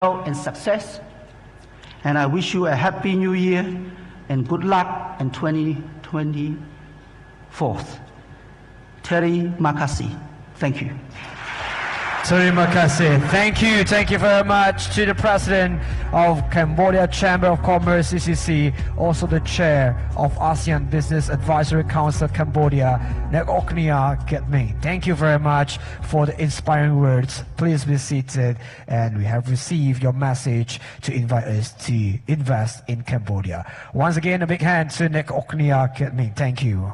and success. And I wish you a happy new year and good luck in 2024. Terry Makasi. Thank you. Terima kasih. Thank you very much to the President of Cambodia Chamber of Commerce (CCC), also the Chair of ASEAN Business Advisory Council Cambodia, Nek Oknia Ketming. Thank you very much for the inspiring words. Please be seated, and we have received your message to invite us to invest in Cambodia. Once again, a big hand to Nek Oknia Ketming. Thank you.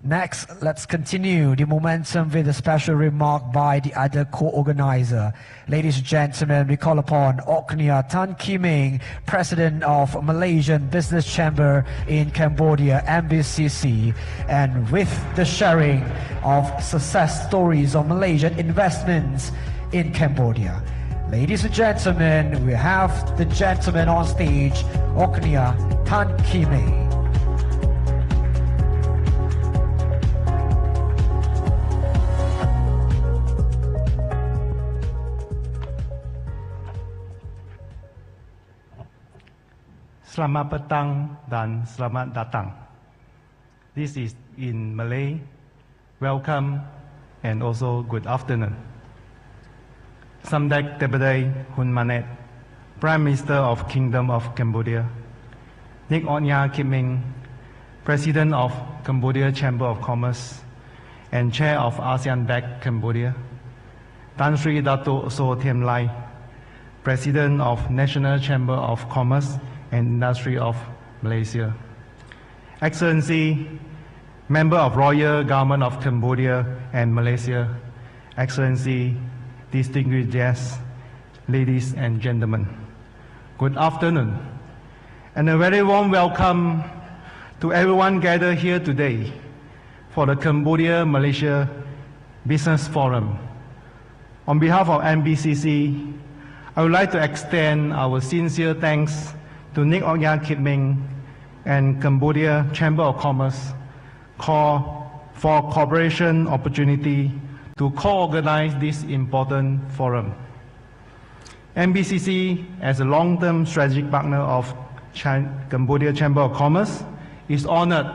Next, let's continue the momentum with a special remark by the other co-organizer. Ladies and gentlemen, we call upon Oknia Tan Kiming, President of Malaysian Business Chamber in Cambodia, MBCC, and with the sharing of success stories of Malaysian investments in Cambodia. Ladies and gentlemen, we have the gentleman on stage, Oknia Tan Kiming. Selamat petang dan selamat datang. This is in Malay. Welcome and also good afternoon. Samdech Tebedei Hun Manet, Prime Minister of Kingdom of Cambodia. Nik Oknia Kiming, President of Cambodia Chamber of Commerce and Chair of ASEAN BEC Cambodia. Tan Sri Dato So Tiem Lai, President of National Chamber of Commerce and Industry of Malaysia. Excellency, Member of Royal Government of Cambodia and Malaysia, Excellency, distinguished guests, ladies and gentlemen, good afternoon, and a very warm welcome to everyone gathered here today for the Cambodia-Malaysia Business Forum. On behalf of MBCC, I would like to extend our sincere thanks to Nik Oknia Kitming and Cambodia Chamber of Commerce call for cooperation opportunity to co-organize this important forum. MBCC, as a long-term strategic partner of Cambodia Chamber of Commerce, is honored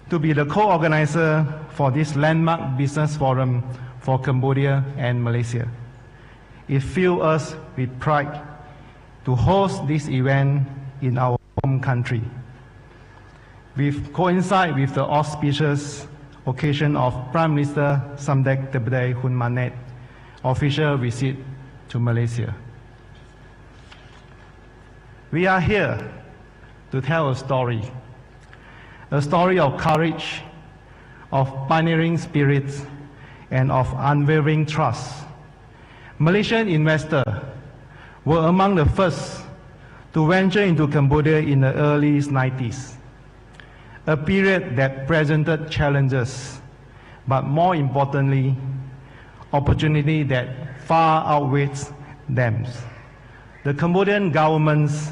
to be the co-organizer for this landmark business forum for Cambodia and Malaysia. It fills us with pride to host this event in our home country. We coincide with the auspicious occasion of Prime Minister Samdech Tebedei Hun Manet official visit to Malaysia. We are here to tell a story of courage, of pioneering spirits, and of unwavering trust. Malaysian investors were among the first to venture into Cambodia in the early 90s, a period that presented challenges, but more importantly, opportunity that far outweighs them. The Cambodian government's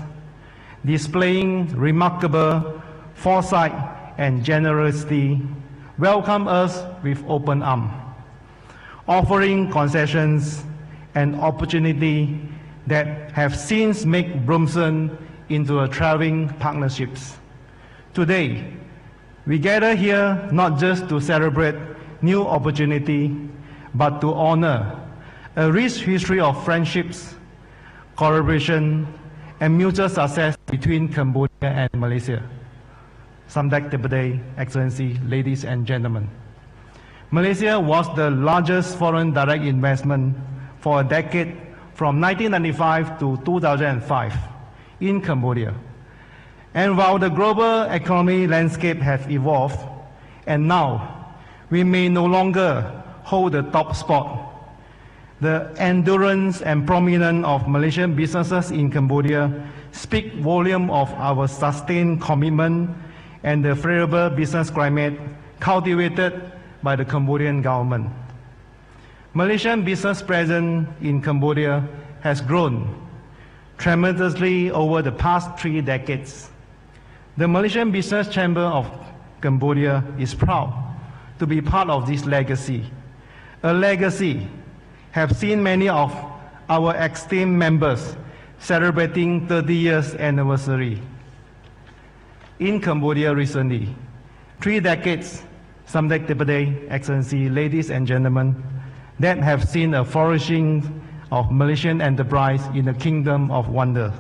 displaying remarkable foresight and generosity welcomed us with open arms, offering concessions and opportunity that have since made blossom into a thriving partnerships. Today, we gather here not just to celebrate new opportunity, but to honor a rich history of friendships, collaboration, and mutual success between Cambodia and Malaysia. Samdech Tebedei, Excellency, ladies and gentlemen. Malaysia was the largest foreign direct investment for a decade from 1995 to 2005 in Cambodia. And while the global economic landscape has evolved, and now we may no longer hold the top spot, the endurance and prominence of Malaysian businesses in Cambodia speak volume of our sustained commitment and the favorable business climate cultivated by the Cambodian government. Malaysian business presence in Cambodia has grown tremendously over the past 3 decades. The Malaysian Business Chamber of Cambodia is proud to be part of this legacy, a legacy, have seen many of our esteemed members celebrating 30 years anniversary. In Cambodia recently, 3 decades, Samdech Tepade, Excellency, ladies and gentlemen, that have seen a flourishing of Malaysian enterprise in the Kingdom of Wonder.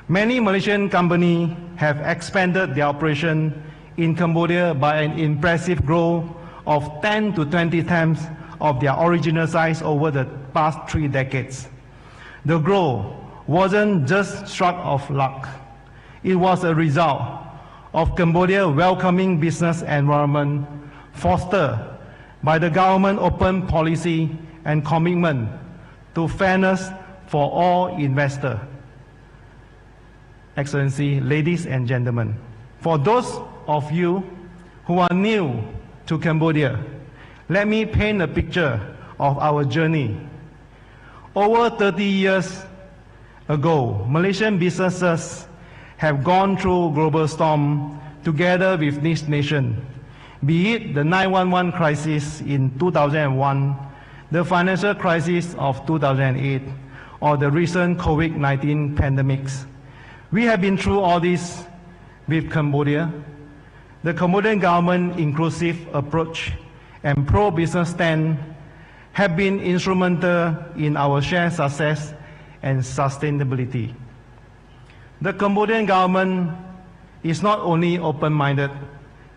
Many Malaysian companies have expanded their operation in Cambodia by an impressive growth of 10 to 20 times of their original size over the past 3 decades. The growth wasn't just stroke of luck. It was a result of Cambodia's welcoming business environment fostered by the government open policy and commitment to fairness for all investors. Excellency, ladies and gentlemen, for those of you who are new to Cambodia, let me paint a picture of our journey. Over 30 years ago, Malaysian businesses have gone through global storm together with this nation, be it the 9/11 crisis in 2001, the financial crisis of 2008, or the recent COVID-19 pandemics. We have been through all this with Cambodia. The Cambodian government inclusive approach and pro-business stand have been instrumental in our shared success and sustainability. The Cambodian government is not only open-minded,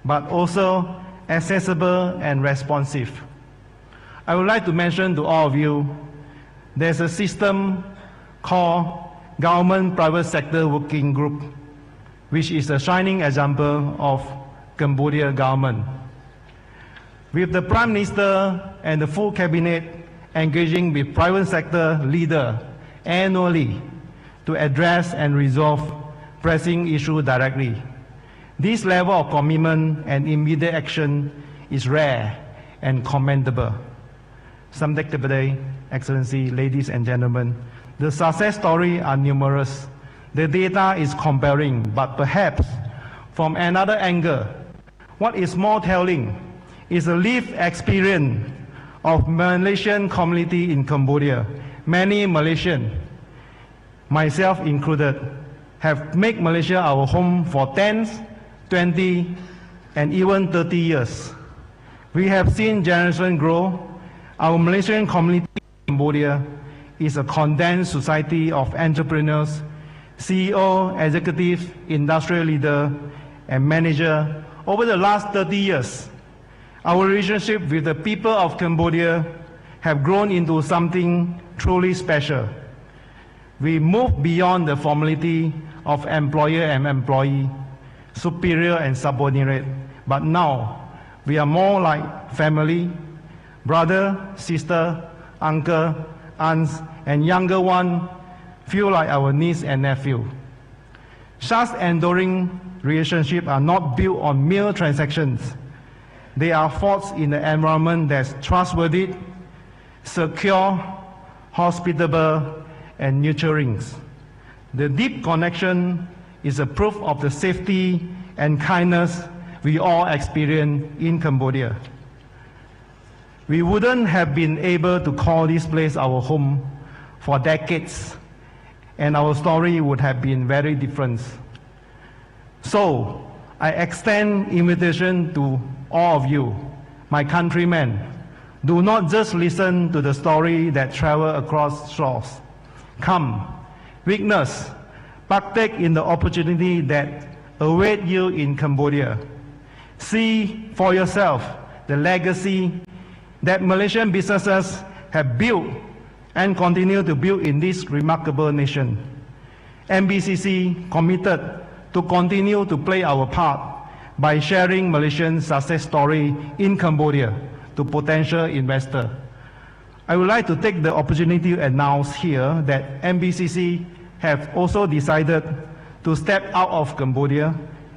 but also accessible and responsive. I would like to mention to all of you, there's a system called Government-Private Sector Working Group, which is a shining example of Cambodia government. With the Prime Minister and the full cabinet engaging with private sector leaders annually to address and resolve pressing issues directly. This level of commitment and immediate action is rare and commendable. Samdech Tepade, Excellency, ladies and gentlemen, the success stories are numerous. The data is compelling, but perhaps from another angle, what is more telling is the lived experience of Malaysian community in Cambodia. Many Malaysians, myself included, have made Malaysia our home for 10, 20, and even 30 years. We have seen generations grow. Our Malaysian community in Cambodia is a condensed society of entrepreneurs, CEO, executive, industrial leader, and manager. Over the last 30 years, our relationship with the people of Cambodia have grown into something truly special. We move beyond the formality of employer and employee, superior and subordinate, but now we are more like family, brother, sister, uncle, aunts, and younger one feel like our niece and nephew. Such enduring relationships are not built on mere transactions. They are forged in an environment that's trustworthy, secure, hospitable, and nurturing. The deep connection is a proof of the safety and kindness we all experience in Cambodia. We wouldn't have been able to call this place our home for decades, and our story would have been very different. So, I extend invitation to all of you, my countrymen. Do not just listen to the story that travel across shores. Come, witness, partake in the opportunity that await you in Cambodia. See for yourself the legacy that Malaysian businesses have built and continue to build in this remarkable nation. MBCC committed to continue to play our part by sharing Malaysian success story in Cambodia to potential investors. I would like to take the opportunity to announce here that MBCC have also decided to step out of Cambodia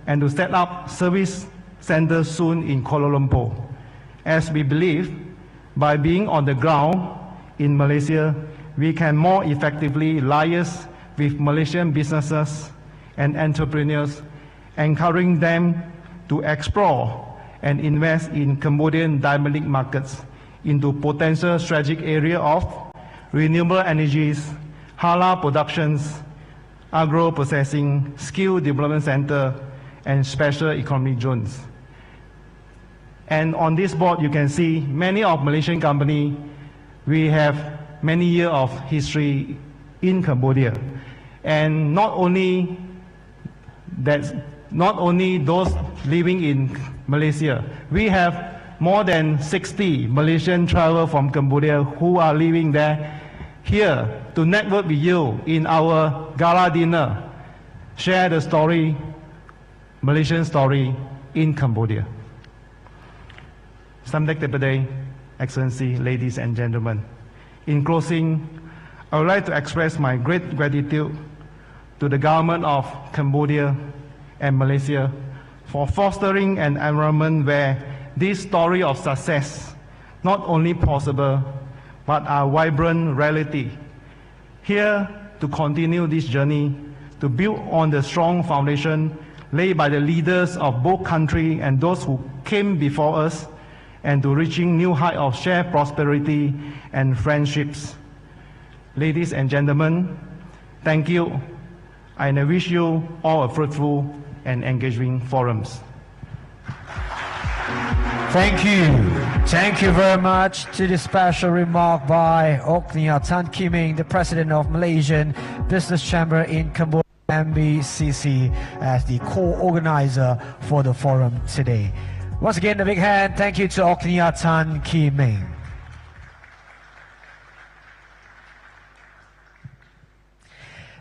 and to set up service centers soon in Kuala Lumpur, as we believe by being on the ground in Malaysia, we can more effectively liaise with Malaysian businesses and entrepreneurs, encouraging them to explore and invest in Cambodian dynamic markets into potential strategic area of renewable energies, halal productions, agro-processing, skill development center, and special economic zones. And on this board, you can see many of Malaysian companies. We have many years of history in Cambodia. And not only those living in Malaysia, we have more than 60 Malaysian travelers from Cambodia who are living there here to network with you in our gala dinner, share the story, Malaysian story in Cambodia. Samdech Tepede, Excellency, ladies and gentlemen. In closing, I would like to express my great gratitude to the government of Cambodia and Malaysia for fostering an environment where this story of success not only possible, but a vibrant reality. Here to continue this journey, to build on the strong foundation laid by the leaders of both countries and those who came before us, and to reaching new heights of shared prosperity and friendships. Ladies and gentlemen, thank you, and I wish you all a fruitful and engaging forums. Thank you. Thank you very much to the special remark by Oknia Tan Kiming, the President of Malaysian Business Chamber in Cambodia, MBCC, as the co-organizer for the forum today. Once again, a big hand. Thank you to Oknia Tan Kiming.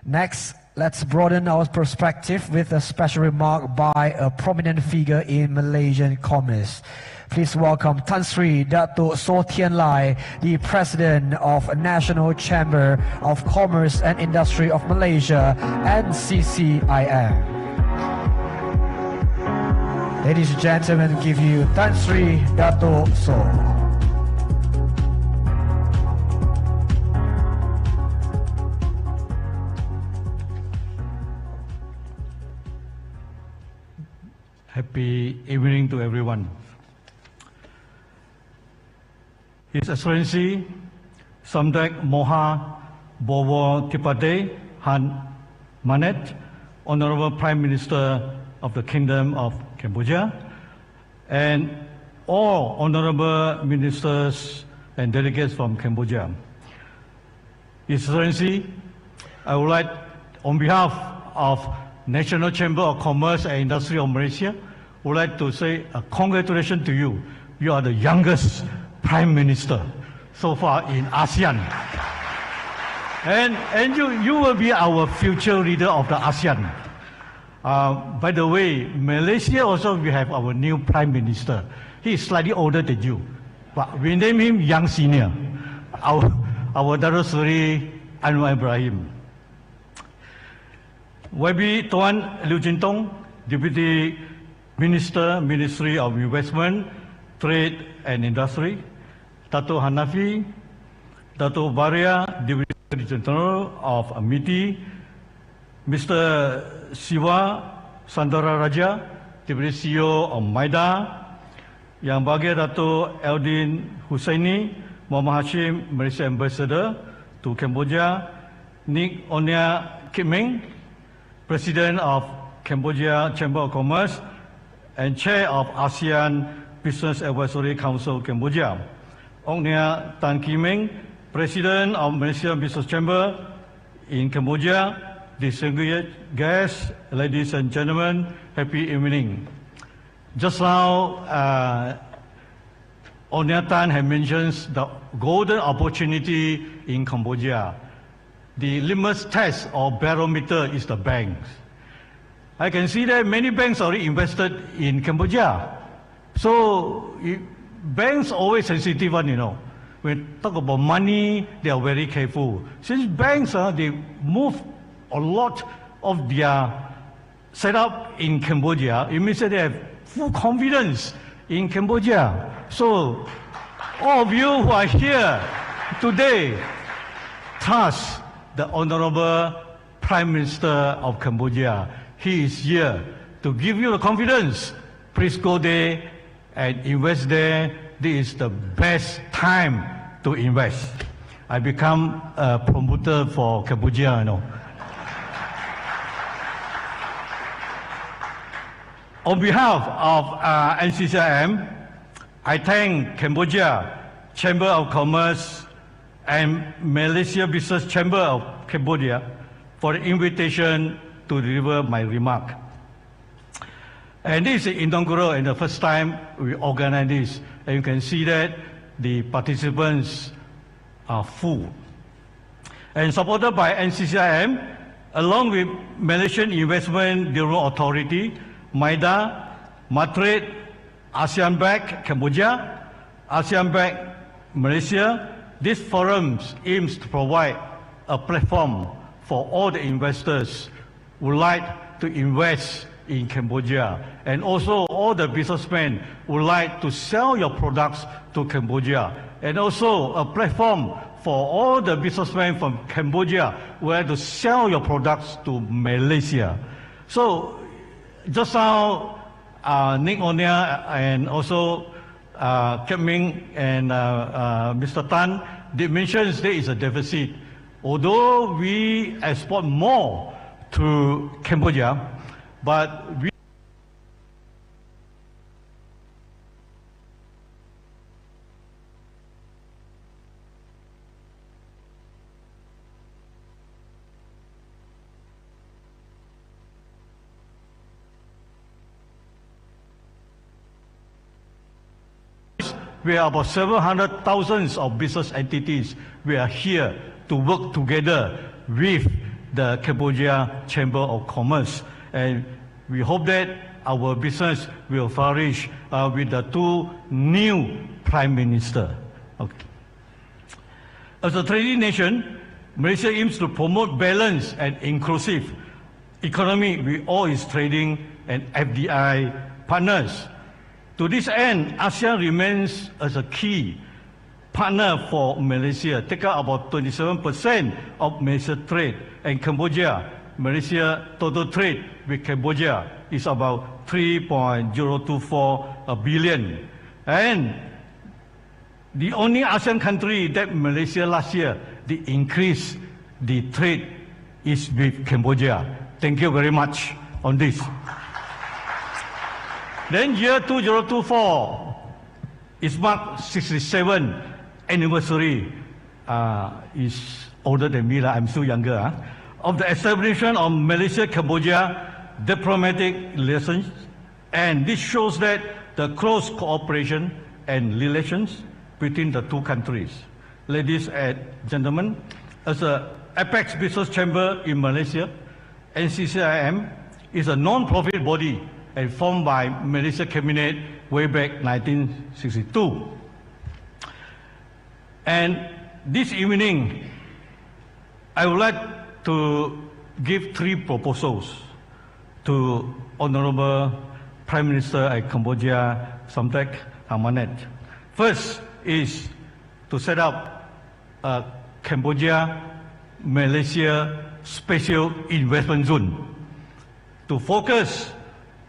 Next, let's broaden our perspective with a special remark by a prominent figure in Malaysian commerce. Please welcome Tan Sri Dato' So Tien Lai, the President of National Chamber of Commerce and Industry of Malaysia, NCCIM. Ladies and gentlemen, give you Tan Sri Dato' So. Happy evening to everyone. His Excellency Samdech Moha Bawor Tipade Han Manet, Honorable Prime Minister of the Kingdom of Cambodia, and all honorable ministers and delegates from Cambodia. His Excellency, I would like, on behalf of National Chamber of Commerce and Industry of Malaysia, would like to say congratulations to you. You are the youngest Prime Minister so far in ASEAN. And you will be our future leader of the ASEAN. By the way, Malaysia also we have our new Prime Minister. He is slightly older than you, but we name him Young Senior, our Dato' Seri Anwar Ibrahim. YB Tuan Liu Jintong, Deputy Minister, Ministry of Investment, Trade and Industry, Dato' Hanafi, Dato' Baria, Deputy Secretary General of MITI, Mr. Siwa Sandara Raja, Deputy CEO of MIDA, Yang Bahagia Dato' Eldin Hussaini, Muhammad Hashim, Malaysia Ambassador to Cambodia, Nik Onia Kiming, President of Cambodia Chamber of Commerce and Chair of ASEAN Business Advisory Council Cambodia. Oknia Tan Kiming, President of Malaysia Business Chamber in Cambodia. Distinguished guests, ladies and gentlemen, happy evening. Just now, Oknia Tan had mentioned the golden opportunity in Cambodia. The litmus test or barometer is the banks. I can see that many banks already invested in Cambodia. So banks always sensitive one, you know. When talk about money, they are very careful. Since banks, they move a lot of their setup in Cambodia, it means that they have full confidence in Cambodia. So all of you who are here today, trust the Honorable Prime Minister of Cambodia. He is here to give you the confidence. Please go there and invest there this is the best time to invest. I become a promoter for Cambodia, you know. On behalf of NCCIM, I thank Cambodia Chamber of Commerce and Malaysia Business Chamber of Cambodia for the invitation to deliver my remark. And this is inaugural and the first time we organize this. And you can see that the participants are full. And supported by NCCIM, along with Malaysian Investment Development Authority, MIDA, Madrid, ASEAN Bank Cambodia, ASEAN Bank Malaysia, this forum aims to provide a platform for all the investors who would like to invest in Cambodia, and also all the businessmen who would like to sell your products to Cambodia, and also a platform for all the businessmen from Cambodia who like to sell your products to Malaysia. So just now, Nick Onia and also Kep Ming and Mr. Tan did mention there is a deficit. Although we export more to Cambodia, but we are about 700,000 of business entities. We are here to work together with the Cambodia Chamber of Commerce. And we hope that our business will flourish with the two new Prime Minister. Okay. As a trading nation, Malaysia aims to promote balanced and inclusive economy with all its trading and FDI partners. To this end, ASEAN remains as a key partner for Malaysia, take up about 27% of Malaysia trade, and Cambodia, Malaysia total trade with Cambodia is about 3.024 billion. And the only ASEAN country that Malaysia last year did increase the trade is with Cambodia. Thank you very much on this. Then year 2024 is marked 67th anniversary. Is older than me, I'm still younger. Of the establishment of Malaysia-Cambodia diplomatic relations, and this shows that the close cooperation and relations between the two countries. Ladies and gentlemen, as an Apex Business Chamber in Malaysia, NCCIM is a non-profit body and formed by Malaysia Cabinet way back 1962. And this evening, I would like to give three proposals to Honorable Prime Minister of Cambodia, Somdech Hamanet. First is to set up a Cambodia-Malaysia Special Investment Zone to focus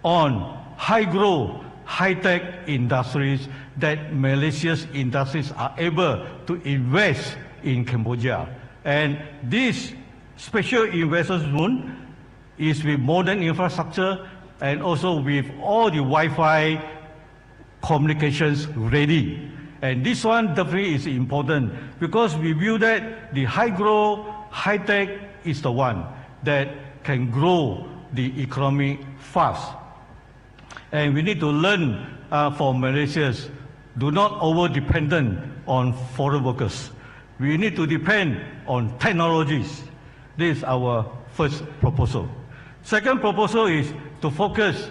on high-growth, high-tech industries that Malaysia's industries are able to invest in Cambodia. And this special investment zone is with modern infrastructure and also with all the Wi-Fi communications ready. And this one definitely is important because we view that the high-growth, high-tech is the one that can grow the economy fast. And we need to learn from Malaysians, do not over-dependent on foreign workers. We need to depend on technologies. This is our first proposal. Second proposal is to focus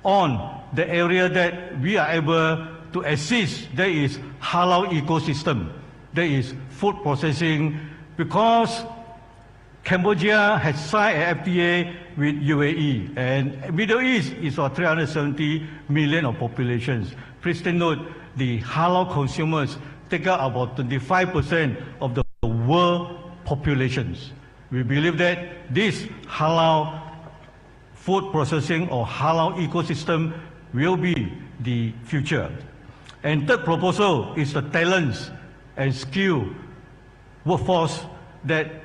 on the area that we are able to assist. There is halal ecosystem. There is food processing because Cambodia has signed an FTA with UAE, and Middle East is for 370 million of populations. Please take note, the halal consumers take up about 25% of the world populations. We believe that this halal food processing or halal ecosystem will be the future. And third proposal is the talents and skill workforce that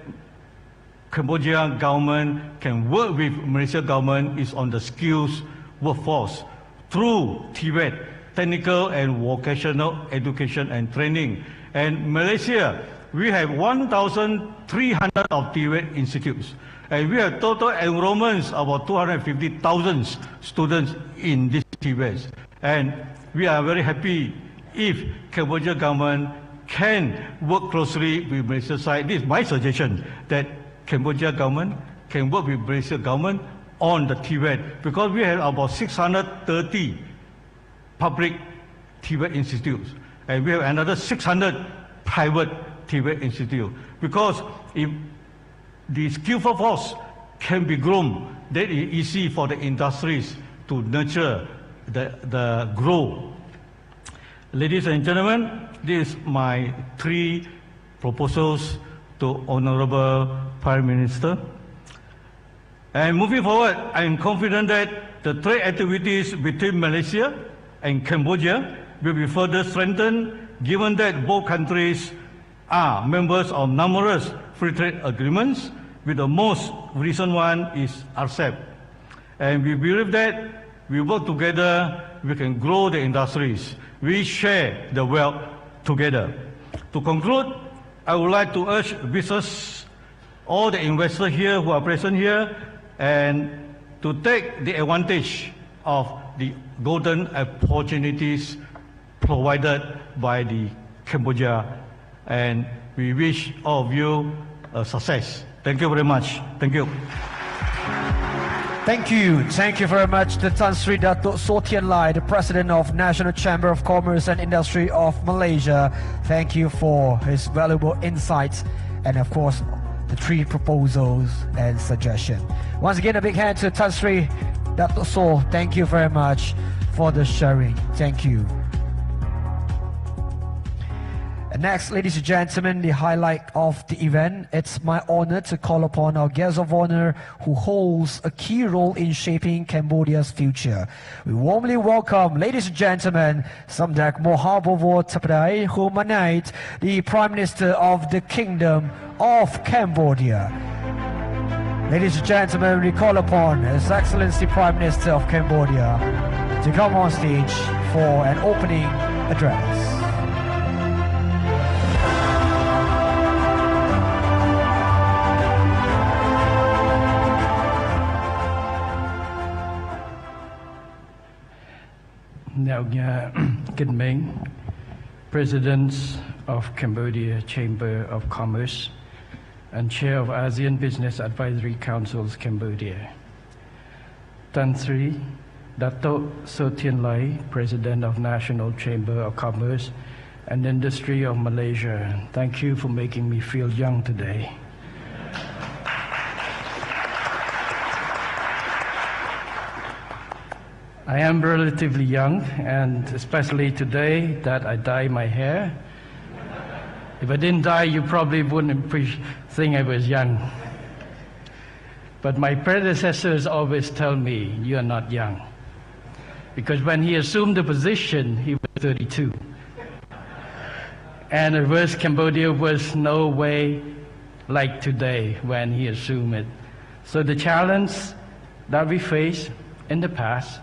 Cambodia government can work with Malaysia government is on the skills workforce through TVET, technical and vocational education and training. And Malaysia, we have 1,300 of TVET institutes. And we have total enrollments about 250,000 students in these TVETs. And we are very happy if Cambodia government can work closely with Malaysia side. This is my suggestion, that Cambodia government can work with Malaysia government on the TVET, because we have about 630 public TVET institutes, and we have another 600 private TVET institutes. Because if the skillful force can be grown, then it is easy for the industries to nurture the growth. Ladies and gentlemen, this is my 3 proposals to Honorable Prime Minister. And moving forward, I am confident that the trade activities between Malaysia and Cambodia will be further strengthened, given that both countries are members of numerous free trade agreements, with the most recent one is RCEP. And we believe that we work together, we can grow the industries. We share the wealth together. To conclude, I would like to urge business, all the investors here who are present here, and to take the advantage of the golden opportunities provided by the Cambodia. And we wish all of you success. Thank you very much. Thank you. Thank you. Thank you very much to Tan Sri Datuk Sotian Lai, the President of National Chamber of Commerce and Industry of Malaysia. Thank you for his valuable insights and, of course, the 3 proposals and suggestions. Once again, a big hand to Tan Sri Datuk So. Thank you very much for the sharing. Thank you. And next, ladies and gentlemen, the highlight of the event. It's my honor to call upon our guest of honor who holds a key role in shaping Cambodia's future. We warmly welcome, ladies and gentlemen, Samdech Mohabovor Tapadai Humanite, the Prime Minister of the Kingdom of Cambodia. Ladies and gentlemen, we call upon His Excellency Prime Minister of Cambodia to come on stage for an opening address. Now, Kinh Ming, Presidents of Cambodia Chamber of Commerce and Chair of ASEAN Business Advisory Council's Cambodia. Tan Sri Datuk Sotian Lai, President of National Chamber of Commerce and Industry of Malaysia. Thank you for making me feel young today. I am relatively young, and especially today that I dye my hair. If I didn't dye, you probably wouldn't think I was young. But my predecessors always tell me, you are not young. Because when he assumed the position, he was 32. And at worst, Cambodia was no way like today when he assumed it. So the challenge that we face in the past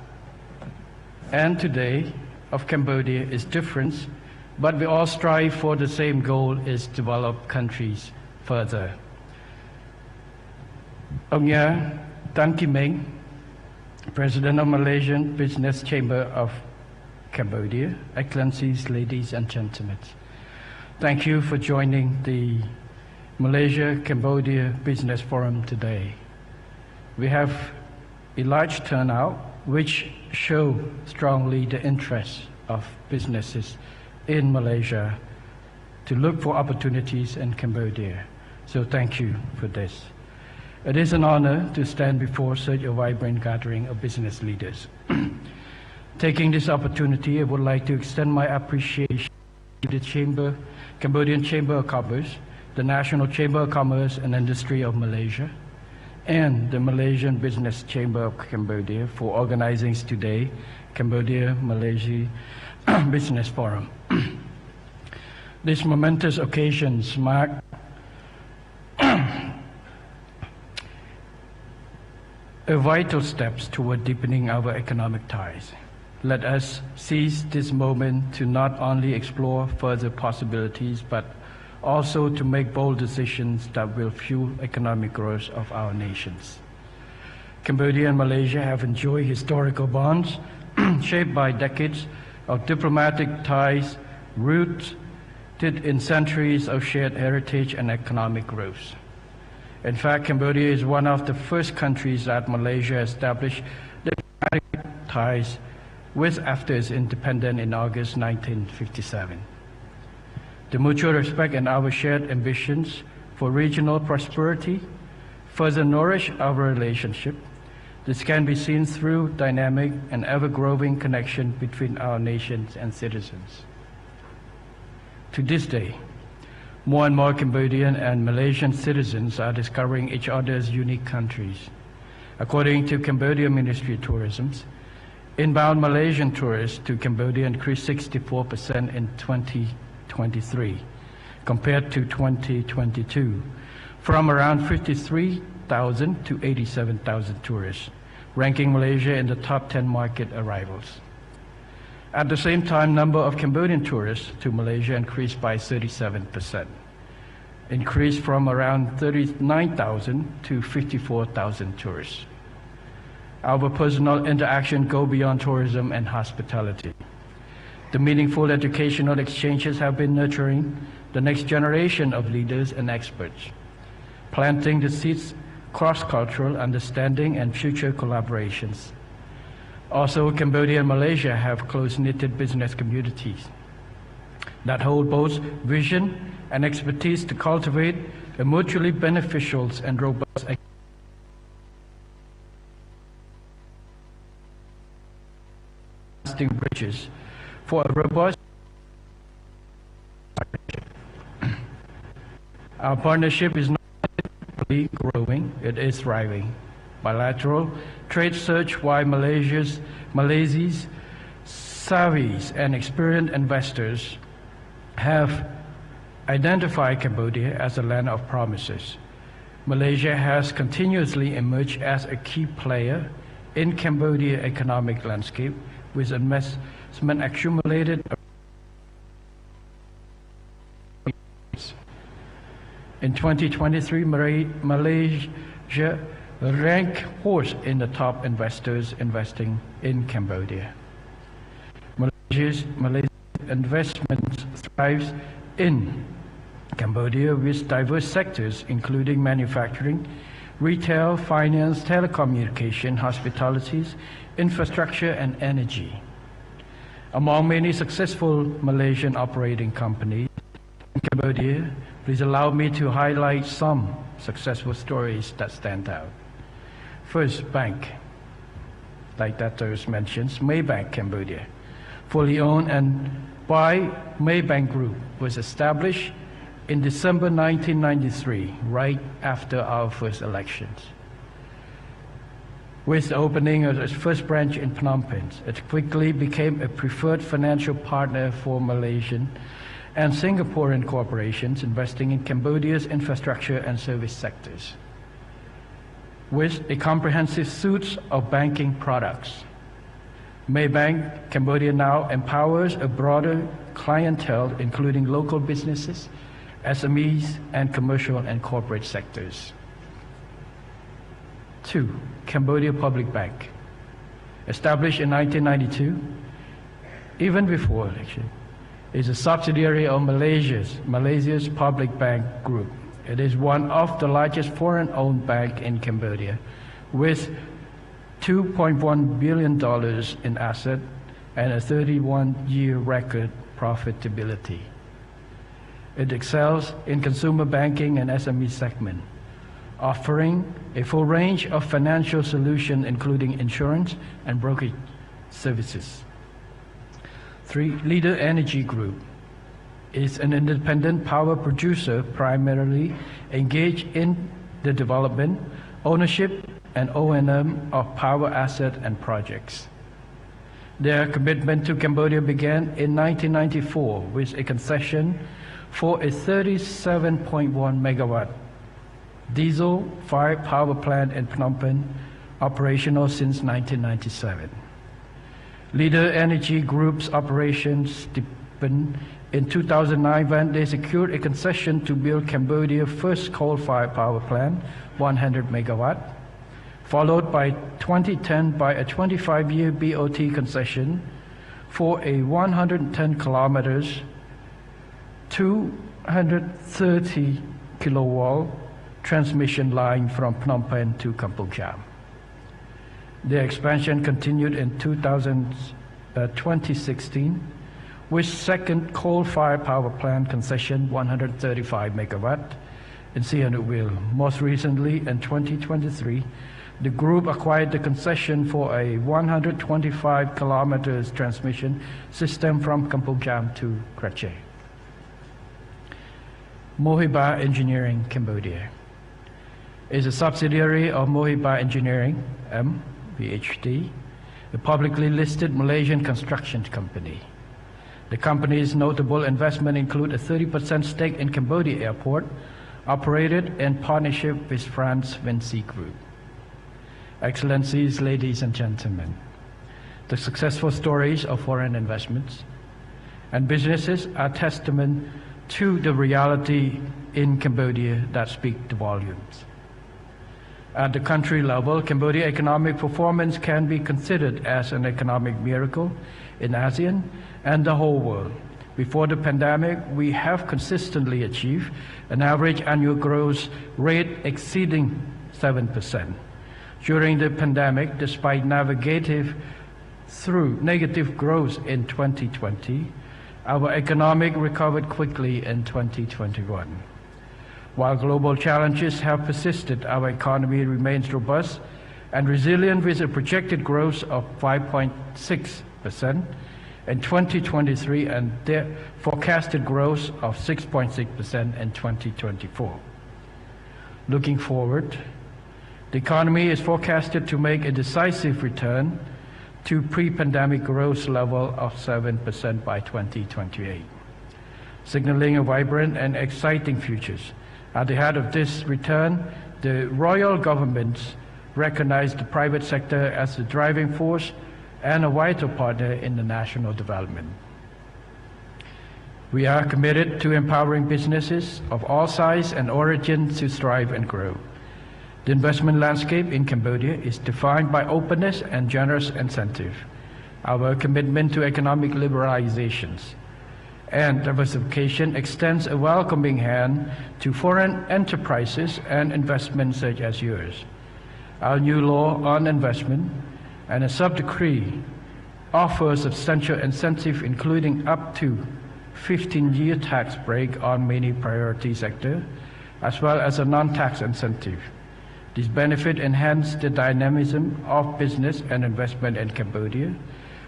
and today of Cambodia is different, but we all strive for the same goal, is develop countries further. Ông Tan Kim Ming, President of Malaysian Business Chamber of Cambodia, Excellencies, ladies and gentlemen, thank you for joining the Malaysia-Cambodia Business Forum today. We have a large turnout which show strongly the interest of businesses in Malaysia to look for opportunities in Cambodia. So thank you for this. It is an honor to stand before such a vibrant gathering of business leaders. Taking this opportunity, I would like to extend my appreciation to the Cambodian Chamber of Commerce, the National Chamber of Commerce and Industry of Malaysia, and the Malaysian Business Chamber of Cambodia for organizing today Cambodia-Malaysia Business Forum. These momentous occasions mark a vital steps toward deepening our economic ties. Let us seize this moment to not only explore further possibilities, but also to make bold decisions that will fuel economic growth of our nations. Cambodia and Malaysia have enjoyed historical bonds shaped by decades of diplomatic ties rooted in centuries of shared heritage and economic growth. In fact, Cambodia is one of the first countries that Malaysia established diplomatic ties with after its independence in August 1957. The mutual respect and our shared ambitions for regional prosperity further nourish our relationship. This can be seen through dynamic and ever-growing connection between our nations and citizens. To this day, more and more Cambodian and Malaysian citizens are discovering each other's unique countries. According to Cambodia Ministry of Tourism, inbound Malaysian tourists to Cambodia increased 64% in 2023 compared to 2022, from around 53,000 to 87,000 tourists, ranking Malaysia in the top 10 market arrivals. At the same time, number of Cambodian tourists to Malaysia increased by 37%, increased from around 39,000 to 54,000 tourists. Our personal interaction go beyond tourism and hospitality. The meaningful educational exchanges have been nurturing the next generation of leaders and experts, planting the seeds cross-cultural understanding and future collaborations. Also, Cambodia and Malaysia have close-knitted business communities that hold both vision and expertise to cultivate a mutually beneficial and robust bridges for a robust partnership. Our partnership is not only growing, it is thriving. Bilateral trade search why Malaysia's savvy and experienced investors have identified Cambodia as a land of promises. Malaysia has continuously emerged as a key player in Cambodia's economic landscape with investment accumulated. In 2023, Malaysia ranked fourth in the top investors investing in Cambodia. Malaysia's investment thrives in Cambodia with diverse sectors including manufacturing, retail, finance, telecommunication, hospitalities, infrastructure, and energy. Among many successful Malaysian operating companies in Cambodia, please allow me to highlight some successful stories that stand out. First, bank, like that was mentioned, Maybank Cambodia, fully owned and by Maybank Group, was established in December 1993, right after our first elections. With the opening of its first branch in Phnom Penh, it quickly became a preferred financial partner for Malaysian and Singaporean corporations investing in Cambodia's infrastructure and service sectors. With a comprehensive suite of banking products, Maybank Cambodia now empowers a broader clientele, including local businesses, SMEs, and commercial and corporate sectors. 2. Cambodia Public Bank. Established in 1992, even before election, is a subsidiary of Malaysia's Public Bank Group. It is one of the largest foreign-owned banks in Cambodia, with $2.1 billion in assets and a 31-year record profitability. It excels in consumer banking and SME segment, offering a full range of financial solutions including insurance and brokerage services. 3. Leader Energy Group is an independent power producer primarily engaged in the development, ownership, and O&M of power assets and projects. Their commitment to Cambodia began in 1994 with a concession for a 37.1 megawatt diesel-fired power plant in Phnom Penh, operational since 1997. Leader Energy Group's operations deepened in 2009 when they secured a concession to build Cambodia's first coal-fired power plant, 100 megawatt, followed by 2010 by a 25-year BOT concession for a 110 kilometers, 230 kilowatt transmission line from Phnom Penh to Kampuchea. Their expansion continued in 2016 with second coal-fired power plant concession 135 megawatt in Sihanoukville. Most recently, in 2023, the group acquired the concession for a 125 kilometers transmission system from Kampuchea to Krache. Mohiba Engineering Cambodia is a subsidiary of Mohiba Engineering, MVHD, a publicly listed Malaysian construction company. The company's notable investment include a 30% stake in Cambodia Airport, operated in partnership with France Vinci Group. Excellencies, ladies and gentlemen, the successful stories of foreign investments and businesses are testament to the reality in Cambodia that speak the volumes. At the country level, Cambodia economic performance can be considered as an economic miracle in ASEAN and the whole world. Before the pandemic, we have consistently achieved an average annual growth rate exceeding 7%. During the pandemic, despite navigating through negative growth in 2020, our economic recovered quickly in 2021. While global challenges have persisted, our economy remains robust and resilient with a projected growth of 5.6% in 2023 and the forecasted growth of 6.6% in 2024. Looking forward, the economy is forecasted to make a decisive return to pre-pandemic growth level of 7% by 2028, signaling a vibrant and exciting future. At the heart of this return, the royal governments recognize the private sector as the driving force and a vital partner in the national development. We are committed to empowering businesses of all sizes and origins to thrive and grow. The investment landscape in Cambodia is defined by openness and generous incentive. Our commitment to economic liberalizations and diversification extends a welcoming hand to foreign enterprises and investments such as yours. Our new law on investment and a sub-decree offers substantial incentive, including up to 15-year tax break on many priority sectors, as well as a non-tax incentive. This benefit enhance the dynamism of business and investment in Cambodia,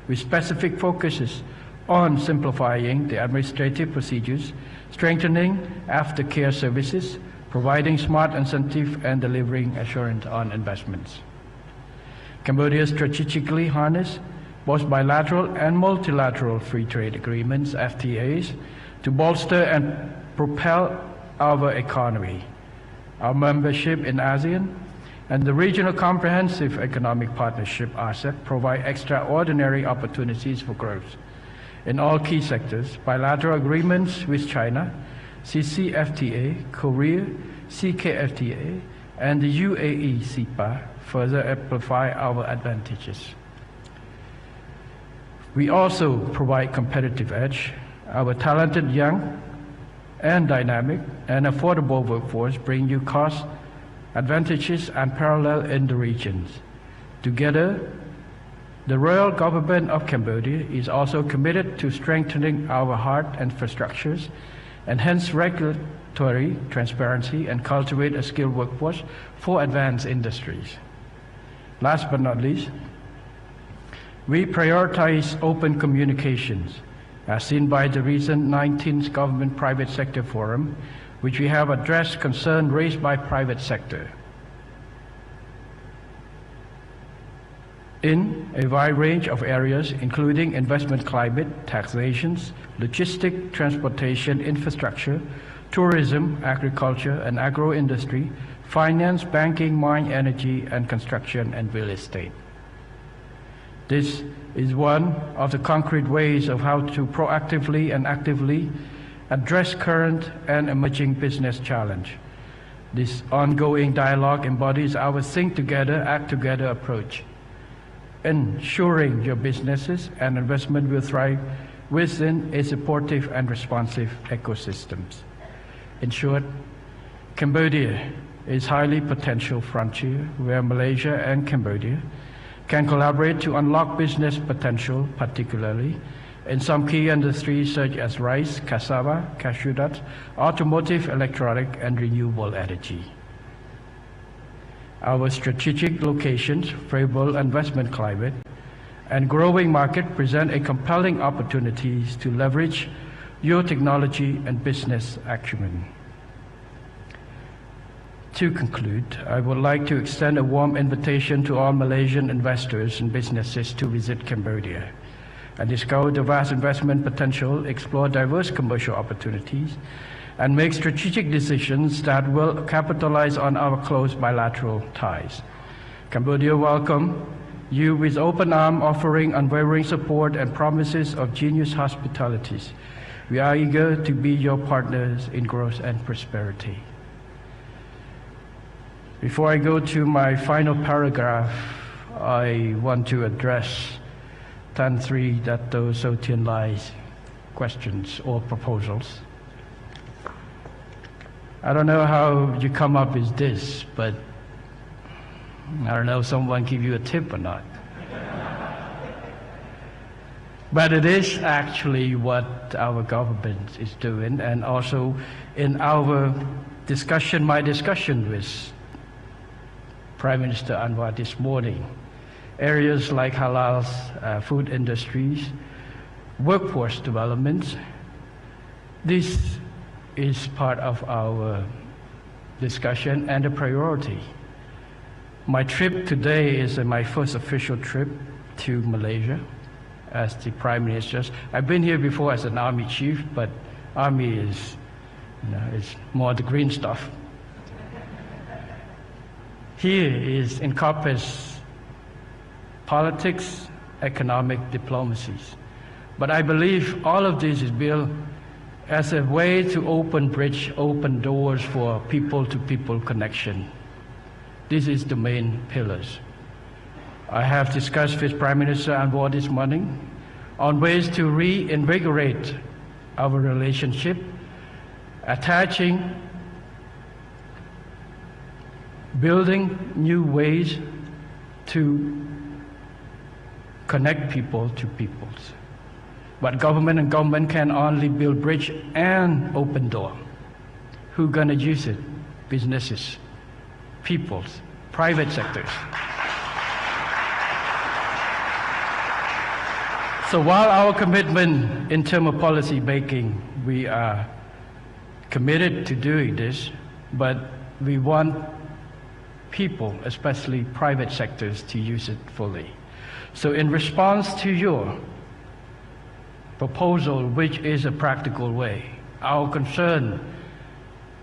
with specific focuses on simplifying the administrative procedures, strengthening aftercare services, providing smart incentive, and delivering assurance on investments. Cambodia strategically harness both bilateral and multilateral free trade agreements, FTAs, to bolster and propel our economy. Our membership in ASEAN and the Regional Comprehensive Economic Partnership, RCEP, provide extraordinary opportunities for growth. In all key sectors, bilateral agreements with China, CCFTA, Korea, CKFTA, and the UAE CEPA further amplify our advantages. We also provide competitive edge. Our talented, young, and dynamic and affordable workforce bring you cost advantages unparalleled in the regions. Together, the royal government of Cambodia is also committed to strengthening our hard infrastructures, enhance regulatory transparency, and cultivate a skilled workforce for advanced industries. Last but not least, we prioritize open communications, as seen by the recent 19th Government Private Sector Forum, which we have addressed concerns raised by private sector. in a wide range of areas, including investment climate, taxations, logistic, transportation, infrastructure, tourism, agriculture and agro-industry, finance, banking, mine, energy, and construction and real estate. This is one of the concrete ways of how to proactively and actively address current and emerging business challenge. This ongoing dialogue embodies our think together, act together approach, ensuring your businesses and investment will thrive within a supportive and responsive ecosystems. In short, Cambodia is a highly potential frontier where Malaysia and Cambodia can collaborate to unlock business potential, particularly in some key industries such as rice, cassava, cashew nuts, automotive, electronic, and renewable energy. Our strategic locations, favorable investment climate, and growing market present a compelling opportunities to leverage your technology and business acumen. To conclude, I would like to extend a warm invitation to all Malaysian investors and businesses to visit Cambodia and discover the vast investment potential, explore diverse commercial opportunities, and make strategic decisions that will capitalize on our close bilateral ties. Cambodia welcomes you with open arms, offering unwavering support and promises of generous hospitalities. We are eager to be your partners in growth and prosperity. Before I go to my final paragraph, I want to address Tan Sri Dato Sotian Lai's questions or proposals. I don't know how you come up with this, but I don't know if someone give you a tip or not. But it is actually what our government is doing, and also in our discussion, my discussion with Prime Minister Anwar this morning, areas like halal food industries, workforce development, this is part of our discussion and a priority. My trip today is my first official trip to Malaysia as the Prime Minister. I've been here before as an Army chief, but Army is, it's more the green stuff. Here is encompass politics, economic diplomacies. But I believe all of this is built as a way to open bridge, open doors for people-to-people connection. This is the main pillars. I have discussed with Prime Minister Anwar this morning on ways to reinvigorate our relationship, attaching, building new ways to connect people to peoples. But government and government can only build bridge and open door. Who gonna use it? Businesses, peoples, private sectors. So while our commitment in terms of policy making, we are committed to doing this, but we want people, especially private sectors, to use it fully. So in response to your proposal, which is a practical way, our concern,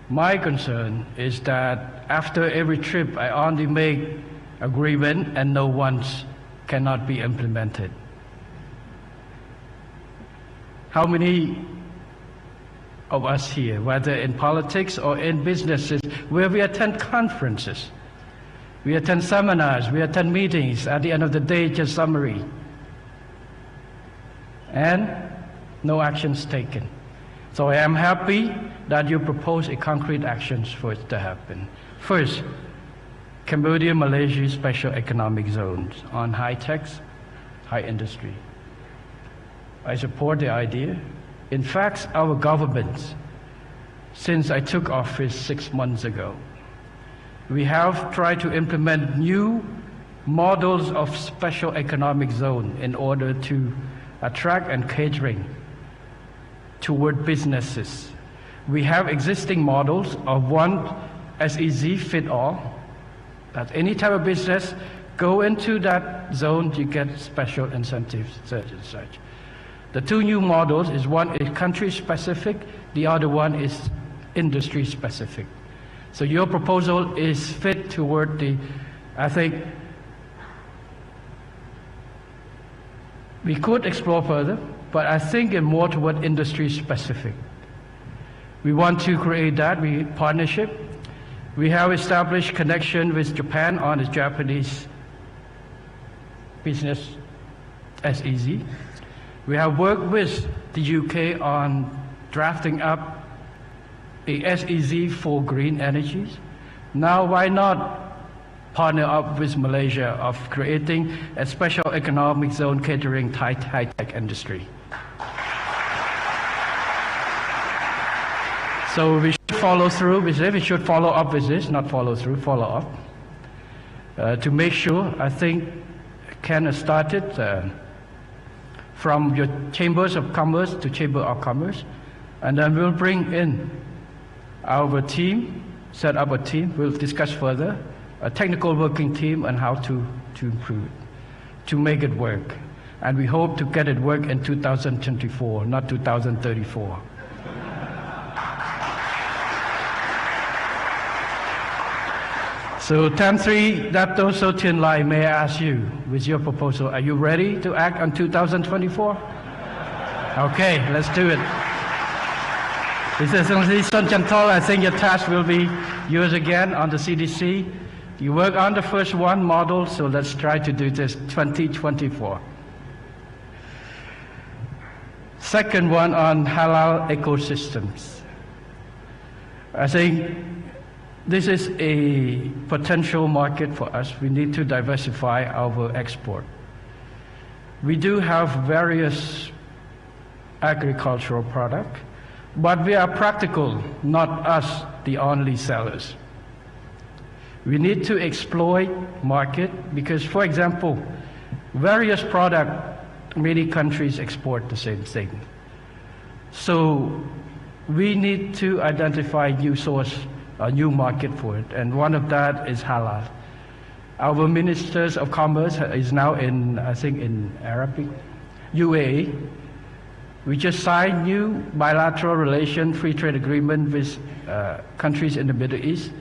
my concern is that after every trip I only make agreement and no one's cannot be implemented. How many of us here, whether in politics or in businesses, where we attend conferences, we attend seminars, we attend meetings, at the end of the day, just summary, and no actions taken. So I am happy that you propose a concrete actions for it to happen. First, Cambodia, Malaysia special economic zones on high tech, high industry. I support the idea. In fact, our government, since I took office 6 months ago, we have tried to implement new models of special economic zone in order to attract and catering toward businesses. We have existing models of one SEZ fit all, that any type of business go into that zone, you get special incentives, such and such. The two new models is one is country specific, the other one is industry specific. So your proposal is fit toward the, I think, we could explore further, but I think it's more toward industry specific. We want to create that partnership. We have established connection with Japan on the Japanese business SEZ. We have worked with the UK on drafting up a SEZ for green energies. Now why not partner up with Malaysia of creating a special economic zone catering high-tech industry. So we should follow through with it. We should follow up with this, not follow through, follow up. To make sure, I think, can start it from your chambers of commerce to chamber of commerce, and then we'll bring in our team, set up a team, we'll discuss further, a technical working team on how to improve it, to make it work. And we hope to get it work in 2024, not 2034. So Tan Sri Dato So Tien Lai, may I ask you, with your proposal, are you ready to act on 2024? Okay, let's do it. Mr. Sun Chantol, I think your task will be yours again on the CDC. You work on the first one model, so let's try to do this 2024. Second one on halal ecosystems. I think this is a potential market for us. We need to diversify our export. We do have various agricultural products, but we are practical, not us, the only sellers. We need to exploit market because, for example, various products, many countries export the same thing. So we need to identify new source, a new market for it, and one of that is halal. Our ministers of commerce is now in, I think, in Arabic, UAE. We just signed new bilateral relation free trade agreement with countries in the Middle East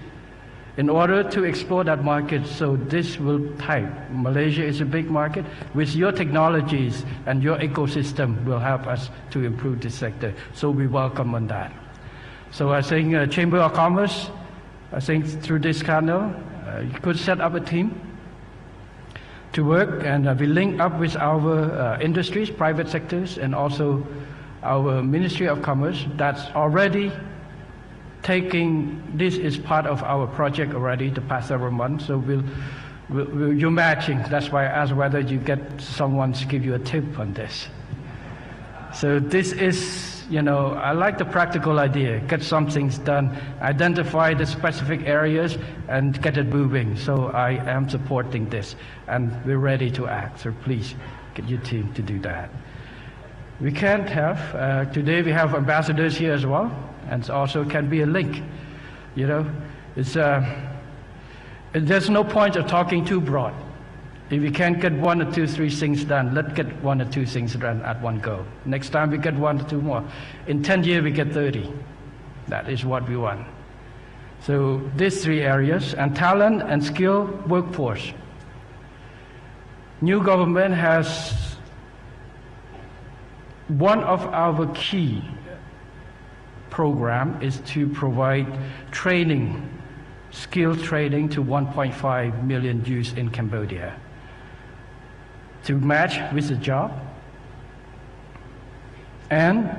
in order to explore that market. So this will type. Malaysia is a big market. With your technologies and your ecosystem will help us to improve this sector. So we welcome on that. So I think Chamber of Commerce, I think through this channel, you could set up a team to work, and we link up with our industries, private sectors, and also our Ministry of Commerce that's already taking, this is part of our project already the past several months, so you're matching. That's why I asked whether you get someone to give you a tip on this. So this is, you know, I like the practical idea, get some things done, identify the specific areas and get it moving. So I am supporting this and we're ready to act. So please get your team to do that. We can't have, today we have ambassadors here as well, and also can be a link. You know, it's, there's no point of talking too broad. If we can't get 1 or 2, 3 things done, let's get 1 or 2 things done at one go. Next time we get 1 or 2 more. In 10 years we get 30. That is what we want. So these 3 areas, and talent and skill workforce. New government has, one of our key program is to provide training, skill training to 1.5 million youth in Cambodia to match with the job. And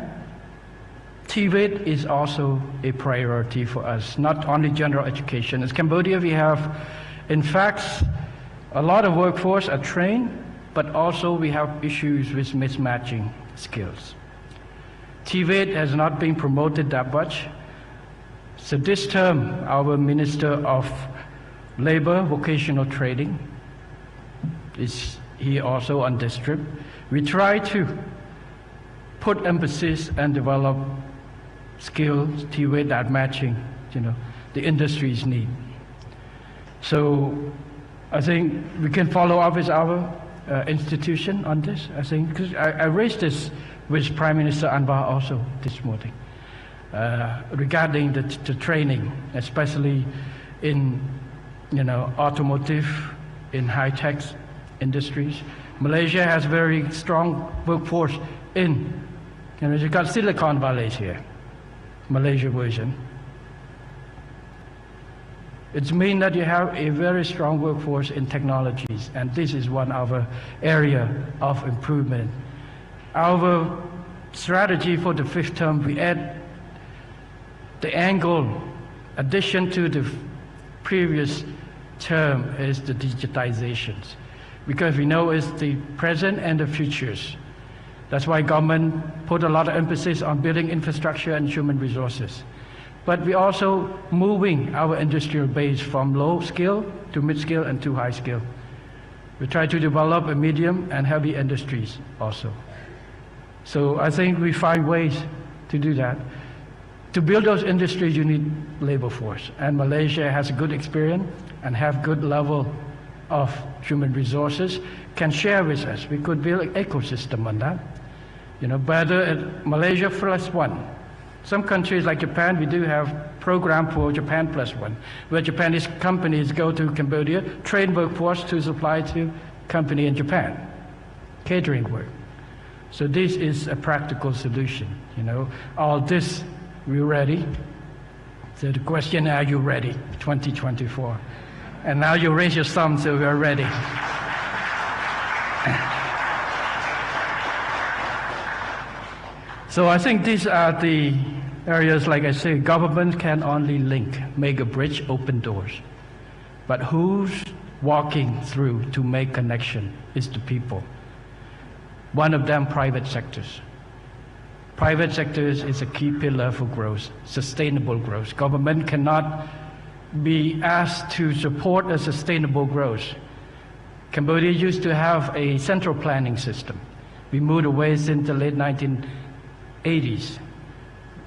TVET is also a priority for us, not only general education. In Cambodia we have, in fact, a lot of workforce are trained, but also we have issues with mismatching skills. TVET has not been promoted that much. So this term, our Minister of Labor, Vocational Training, is here also on this trip. We try to put emphasis and develop skills, TVET that matching, you know, the industry's need. So I think we can follow up with our institution on this. I think because I raised this with Prime Minister Anwar also this morning regarding the training, especially in automotive, in high-tech industries. Malaysia has very strong workforce in, you've got Silicon Valley here, Malaysia version. It means that you have a very strong workforce in technologies, and this is one of our area of improvement. Our strategy for the fifth term, we add the angle, addition to the previous term is the digitizations, because we know it's the present and the futures. That's why government put a lot of emphasis on building infrastructure and human resources. But we're also moving our industrial base from low skill to mid skill and to high skill. We try to develop a medium and heavy industries also. So I think we find ways to do that. To build those industries, you need labor force. And Malaysia has a good experience and have good level of human resources, can share with us. We could build an ecosystem on that. Better at Malaysia plus one. Some countries like Japan, we do have program for Japan plus one, where Japanese companies go to Cambodia, train workforce to supply to company in Japan, catering work. So this is a practical solution. All this, we're ready. So the question, are you ready? 2024. And now you raise your thumb, so we're ready. So I think these are the areas, like I say, government can only link, make a bridge, open doors. But who's walking through to make connection is the people. One of them, private sectors. Private sectors is a key pillar for growth, sustainable growth. Government cannot be asked to support a sustainable growth. Cambodia used to have a central planning system. We moved away since the late 1980s,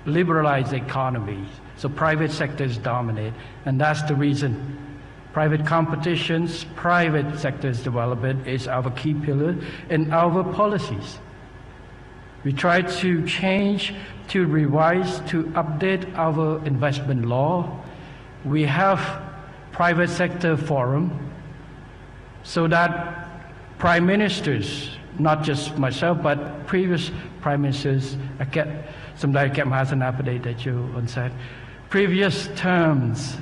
liberalized the economy, so private sectors dominate, and that's the reason. Private competitions, private sectors development is our key pillar in our policies. We try to change, to revise, to update our investment law. We have private sector forum so that prime ministers, not just myself, but previous prime ministers, somebody get Mahasanapade that you said, previous terms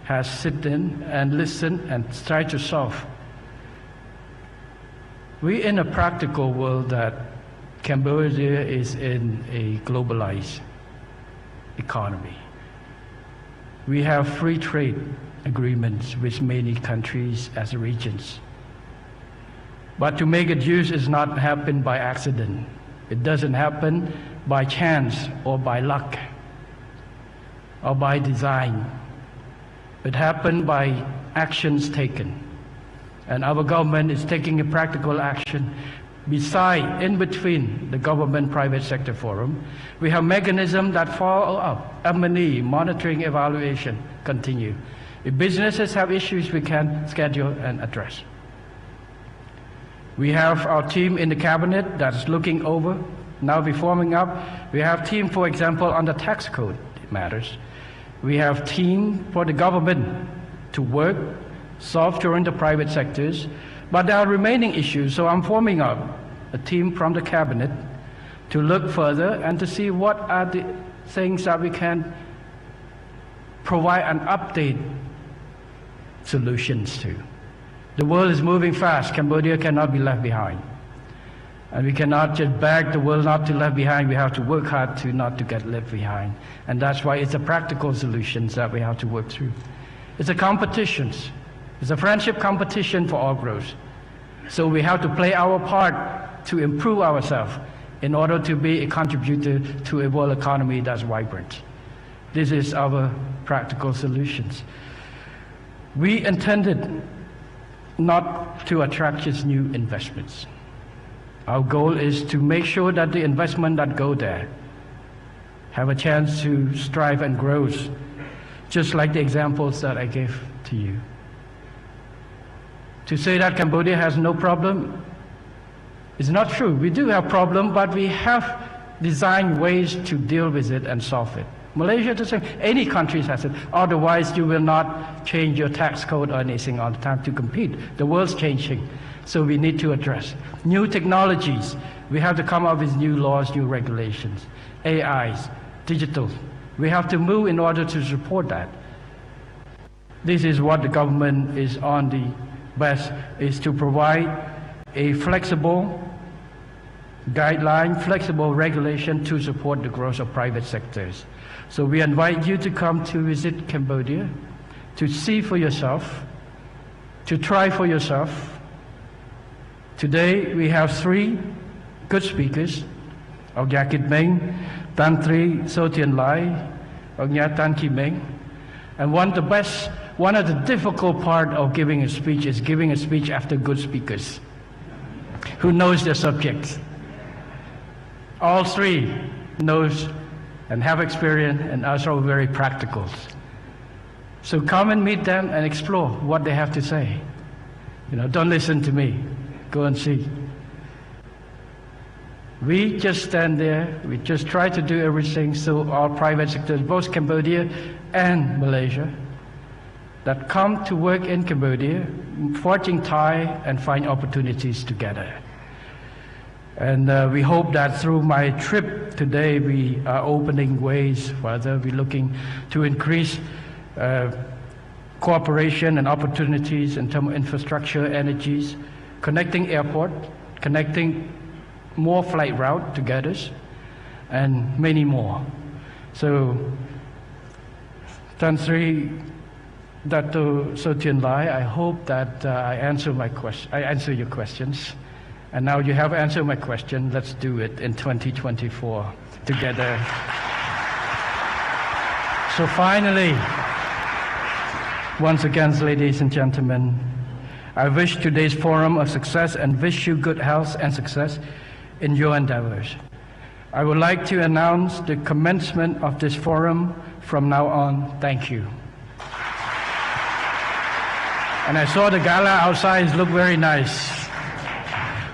has sit in and listen and try to solve. We're in a practical world that Cambodia is in a globalized economy. We have free trade agreements with many countries as regions. But to make it use is not happen by accident. It doesn't happen by chance or by luck or by design. It happened by actions taken. And our government is taking a practical action. Beside, in between the government-private sector forum, we have mechanisms that follow up, M&E, monitoring, evaluation, continue. If businesses have issues, we can schedule and address. We have our team in the cabinet that's looking over, now we're forming up. We have team, for example, on the tax code matters. We have team for the government to work, solve during the private sectors, but there are remaining issues, so I'm forming up a team from the cabinet to look further and to see what are the things that we can provide and update solutions to. The world is moving fast. Cambodia cannot be left behind. And we cannot just beg the world not to left behind. We have to work hard to not to get left behind. And that's why it's a practical solutions that we have to work through. It's a competition. It's a friendship competition for all growth. So we have to play our part to improve ourselves in order to be a contributor to a world economy that's vibrant. This is our practical solutions. We intended not to attract just new investments. Our goal is to make sure that the investment that go there have a chance to strive and grow, just like the examples that I gave to you. To say that Cambodia has no problem is not true. We do have problem, but we have designed ways to deal with it and solve it. Malaysia, the same. Any country has it. Otherwise, you will not change your tax code or anything all the time to compete. The world's changing, so we need to address new technologies. We have to come up with new laws, new regulations, AIs, digital. We have to move in order to support that. This is what the government is on the best, is to provide a flexible guideline, flexible regulation to support the growth of private sectors. So we invite you to come to visit Cambodia, to see for yourself, to try for yourself. Today we have 3 good speakers, Ông Yakit Meng, Tan Tri Sotian Lai, Ông Nha Tan Ki Meng. And one of the difficult part of giving a speech is giving a speech after good speakers who knows their subject. All 3 knows and have experience and are also very practical. So come and meet them and explore what they have to say. Don't listen to me. Go and see. We just stand there. We just try to do everything so our private sectors, both Cambodia and Malaysia, that come to work in Cambodia, forging ties and find opportunities together. And we hope that through my trip today, we are opening ways further. We're looking to increase cooperation and opportunities in terms of infrastructure, energies, connecting airport, connecting more flight route together, and many more. So, Tan Sri Dato Sotian Lai, I hope that I answer your questions. And now you have answered my question. Let's do it in 2024 together. So finally, once again, ladies and gentlemen, I wish today's forum a success and wish you good health and success in your endeavors. I would like to announce the commencement of this forum from now on. Thank you. And I saw the gala outside look very nice.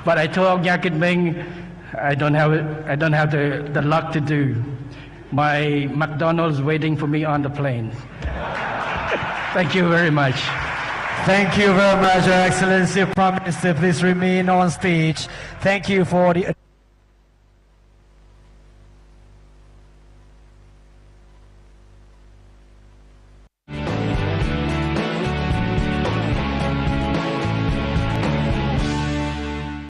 But I told Yakit Meng, I don't have the luck to do. My McDonald's waiting for me on the plane. Thank you very much. Thank you very much, Your Excellency Prime Minister. Please remain on stage. Thank you for the